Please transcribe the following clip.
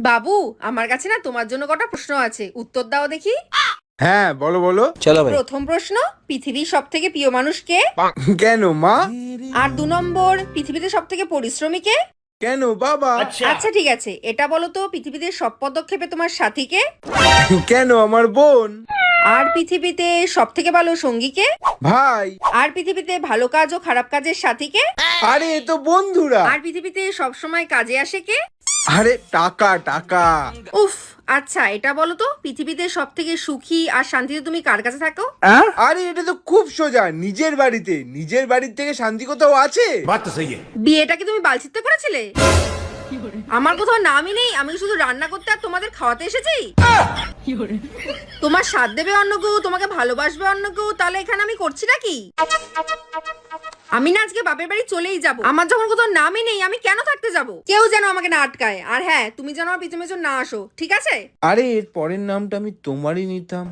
বাবু, আমার কাছে না তোমার জন্য কটা প্রশ্ন আছে, উত্তর দাও দেখি। হ্যাঁ বলো বলো। চলো ভাই। প্রথম প্রশ্ন, পৃথিবীর সব থেকে প্রিয় মানুষ কে? কেন মা? আর 2 নম্বর, পৃথিবীতে সব থেকে পরিশ্রমী কে? কেন বাবা? আচ্ছা ঠিক আছে, এটা বলো তো, পৃথিবীতে সব পদক্ষেপে তোমার সাথী কে? কেন আমার বোন। আর পৃথিবীতে সব থেকে ভালো সঙ্গী কে? ভাই। আর পৃথিবীতে ভালো কাজ ও খারাপ কাজের সাথী কে? আরে এ তো বন্ধুরা। আর পৃথিবীতে সব সময় কাজে আসে কে? আরে টাকা টাকা। উফ। আচ্ছা এটা বলো তো, পৃথিবীতে সব থেকে সুখী আর শান্তিতে তুমি কার কাছে থাকো? আরে এটা তো খুব সোজা, নিজের বাড়িতে। নিজের বাড়ির থেকে শান্তি কোথাও আছে? বিয়েটা কি তুমি বালছিতে করেছিলে? আমার কোথাও নামই নেই, আমি শুধু রান্না করতে আর তোমাদের খাওয়াতে এসেছি। তোমার সাথ দেবে অন্য কেউ, তোমাকে ভালোবাসবে অন্য কেউ, তাহলে এখানে আমি করছি নাকি? আমি না আজকে বাপের বাড়ি চলেই যাব। আমার যখন কোথাও নামই নেই, আমি কেন থাকতে যাব? কেউ যেন আমাকে না আটকায়। আর হ্যাঁ, তুমি যেন আমার পিছনে পিছনে না আসো, ঠিক আছে? আরে এর পরের নামটা আমি তোমারই নিতাম।